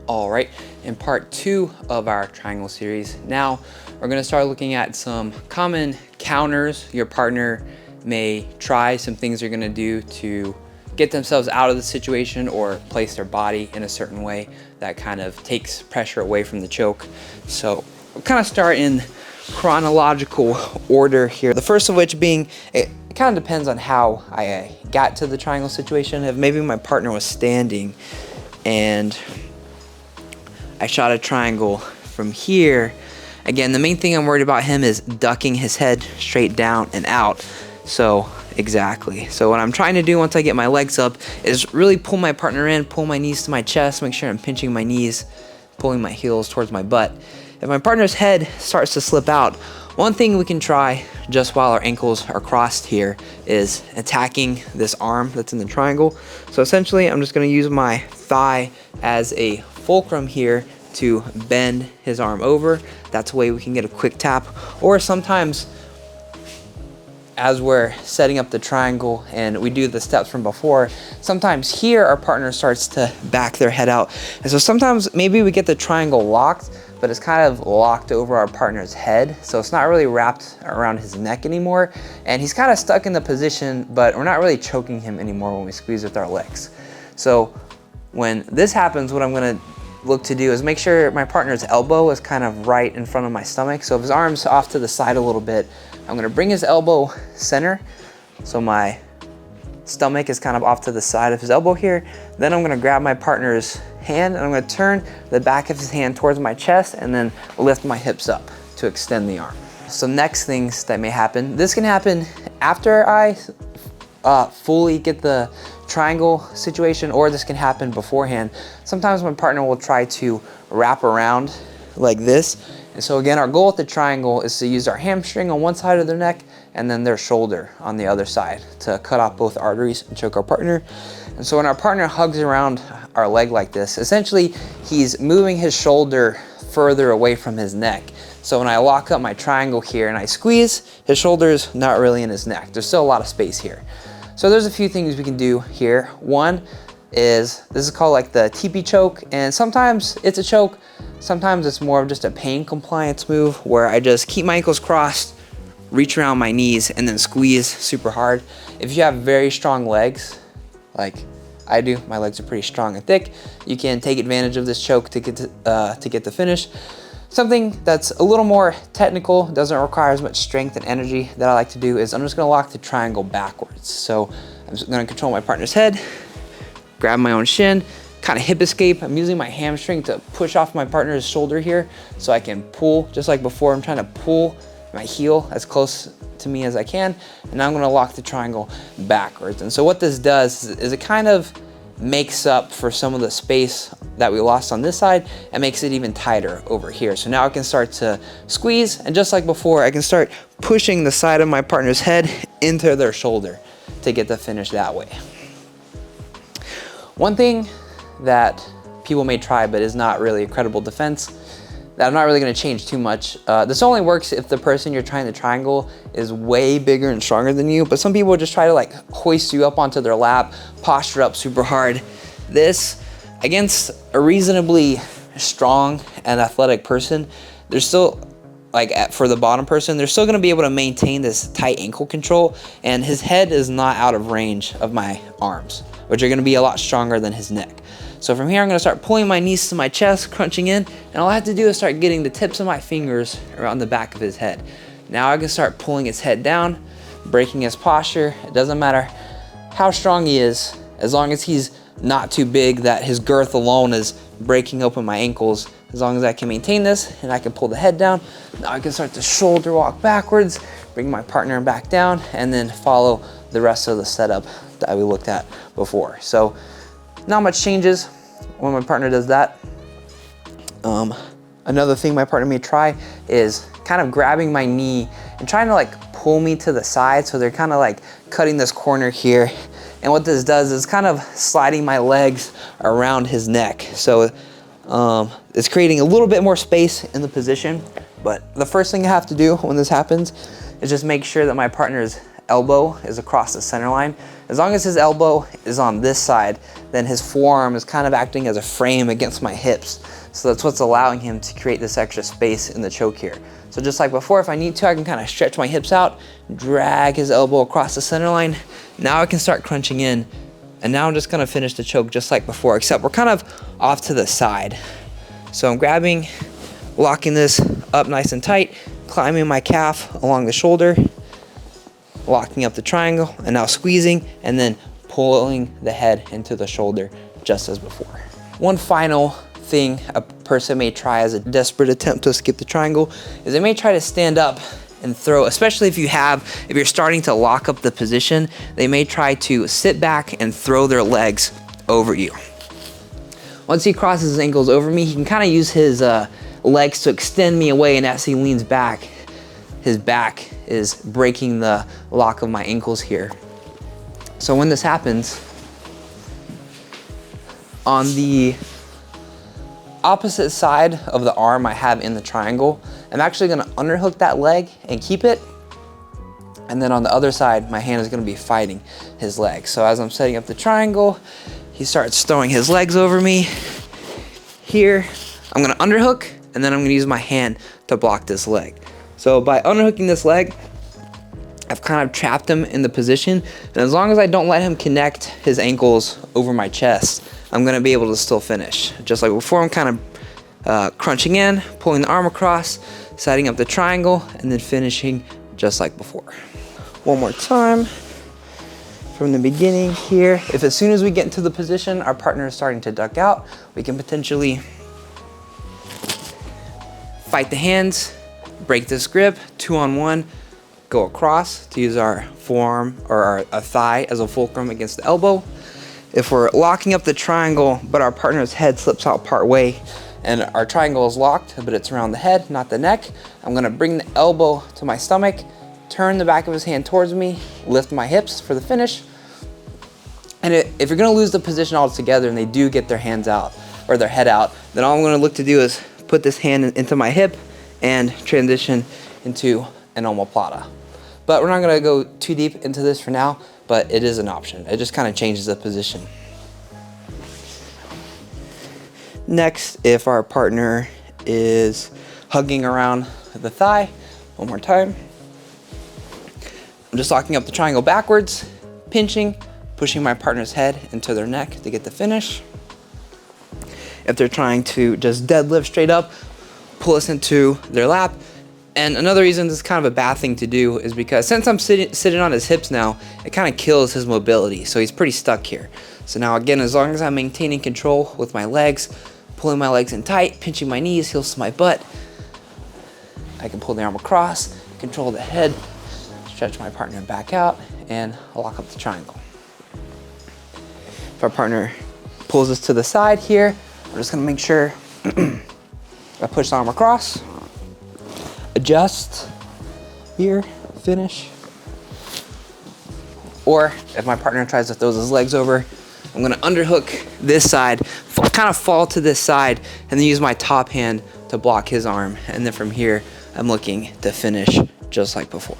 All right, in part 2 of our triangle series, now we're gonna start looking at some common counters your partner may try, some things they're gonna do to get themselves out of the situation or place their body in a certain way that kind of takes pressure away from the choke. So we'll kind of start in chronological order here. The first of which being, it kind of depends on how I got to the triangle situation. If maybe my partner was standing and I shot a triangle from here. Again, the main thing I'm worried about him is ducking his head straight down and out. So exactly. So what I'm trying to do once I get my legs up is really pull my partner in, pull my knees to my chest, make sure I'm pinching my knees, pulling my heels towards my butt. If my partner's head starts to slip out, one thing we can try just while our ankles are crossed here is attacking this arm that's in the triangle. So essentially, I'm just gonna use my thigh as a fulcrum here to bend his arm over. That's a way we can get a quick tap. Or sometimes, as we're setting up the triangle and we do the steps from before, sometimes here our partner starts to back their head out. And so sometimes maybe we get the triangle locked, but it's kind of locked over our partner's head. So it's not really wrapped around his neck anymore. And he's kind of stuck in the position, but we're not really choking him anymore when we squeeze with our legs. So when this happens, what I'm gonna look to do is make sure my partner's elbow is kind of right in front of my stomach. So if his arm's off to the side a little bit, I'm gonna bring his elbow center. So my stomach is kind of off to the side of his elbow here. Then I'm gonna grab my partner's hand and I'm gonna turn the back of his hand towards my chest and then lift my hips up to extend the arm. So next things that may happen, this can happen after I fully get the triangle situation, or this can happen beforehand. Sometimes my partner will try to wrap around like this. And so again, our goal with the triangle is to use our hamstring on one side of their neck and then their shoulder on the other side to cut off both arteries and choke our partner. And so when our partner hugs around our leg like this, essentially he's moving his shoulder further away from his neck. So when I lock up my triangle here and I squeeze, his shoulder's not really in his neck. There's still a lot of space here. So there's a few things we can do here. One is, this is called like the teepee choke, and sometimes it's a choke, sometimes it's more of just a pain compliance move where I just keep my ankles crossed, reach around my knees, and then squeeze super hard. If you have very strong legs, like I do, my legs are pretty strong and thick, you can take advantage of this choke to get the finish. Something that's a little more technical, doesn't require as much strength and energy that I like to do is I'm just gonna lock the triangle backwards. So I'm just gonna control my partner's head, grab my own shin, kind of hip escape. I'm using my hamstring to push off my partner's shoulder here so I can pull, just like before, I'm trying to pull my heel as close to me as I can, and now I'm gonna lock the triangle backwards. And so what this does is it kind of makes up for some of the space that we lost on this side and makes it even tighter over here. So now I can start to squeeze, and just like before, I can start pushing the side of my partner's head into their shoulder to get the finish that way. One thing that people may try but is not really a credible defense, that I'm not really gonna change too much. This only works if the person you're trying to triangle is way bigger and stronger than you, but some people just try to like hoist you up onto their lap, posture up super hard. This, against a reasonably strong and athletic person, they're still, like for the bottom person, they're still gonna be able to maintain this tight ankle control, and his head is not out of range of my arms, which are gonna be a lot stronger than his neck. So from here, I'm gonna start pulling my knees to my chest, crunching in, and all I have to do is start getting the tips of my fingers around the back of his head. Now I can start pulling his head down, breaking his posture. It doesn't matter how strong he is, as long as he's not too big that his girth alone is breaking open my ankles. As long as I can maintain this and I can pull the head down, now I can start to shoulder walk backwards, bring my partner back down, and then follow the rest of the setup that we looked at before. So not much changes when my partner does that. Another thing my partner may try is kind of grabbing my knee and trying to like pull me to the side. So they're kind of like cutting this corner here. And what this does is kind of sliding my legs around his neck. So it's creating a little bit more space in the position. But the first thing I have to do when this happens is just make sure that my partner's elbow is across the center line. As long as his elbow is on this side, then his forearm is kind of acting as a frame against my hips. So that's what's allowing him to create this extra space in the choke here. So just like before, if I need to, I can kind of stretch my hips out, drag his elbow across the center line. Now I can start crunching in. And now I'm just gonna finish the choke just like before, except we're kind of off to the side. So I'm grabbing, locking this up nice and tight, climbing my calf along the shoulder, locking up the triangle, and now squeezing, and then pulling the head into the shoulder just as before. One final thing a person may try as a desperate attempt to skip the triangle is they may try to stand up and throw, especially if you're starting to lock up the position, they may try to sit back and throw their legs over you. Once he crosses his ankles over me, he can kind of use his legs to extend me away, and as he leans back, his back is breaking the lock of my ankles here. So when this happens, on the opposite side of the arm I have in the triangle, I'm actually gonna underhook that leg and keep it. And then on the other side, my hand is gonna be fighting his leg. So as I'm setting up the triangle, he starts throwing his legs over me. Here, I'm gonna underhook, and then I'm gonna use my hand to block this leg. So by underhooking this leg, I've kind of trapped him in the position. And as long as I don't let him connect his ankles over my chest, I'm gonna be able to still finish. Just like before, I'm kind of crunching in, pulling the arm across, setting up the triangle, and then finishing just like before. One more time from the beginning here. If as soon as we get into the position, our partner is starting to duck out, we can potentially fight the hands, break this grip, 2-on-1, go across to use our forearm or our thigh as a fulcrum against the elbow. If we're locking up the triangle, but our partner's head slips out part way and our triangle is locked, but it's around the head, not the neck, I'm gonna bring the elbow to my stomach, turn the back of his hand towards me, lift my hips for the finish. And if you're gonna lose the position altogether and they do get their hands out or their head out, then all I'm gonna look to do is put this hand into my hip and transition into an omoplata. But we're not gonna go too deep into this for now, but it is an option. It just kind of changes the position. Next, if our partner is hugging around the thigh, one more time. I'm just locking up the triangle backwards, pinching, pushing my partner's head into their neck to get the finish. If they're trying to just deadlift straight up, pull us into their lap. And another reason this is kind of a bad thing to do is because since I'm sitting on his hips now, it kind of kills his mobility. So he's pretty stuck here. So now again, as long as I'm maintaining control with my legs, pulling my legs in tight, pinching my knees, heels to my butt, I can pull the arm across, control the head, stretch my partner back out, and lock up the triangle. If our partner pulls us to the side here, I'm just gonna make sure I push the arm across, adjust here, finish. Or if my partner tries to throw his legs over, I'm gonna underhook this side, kind of fall to this side, and then use my top hand to block his arm. And then from here, I'm looking to finish just like before.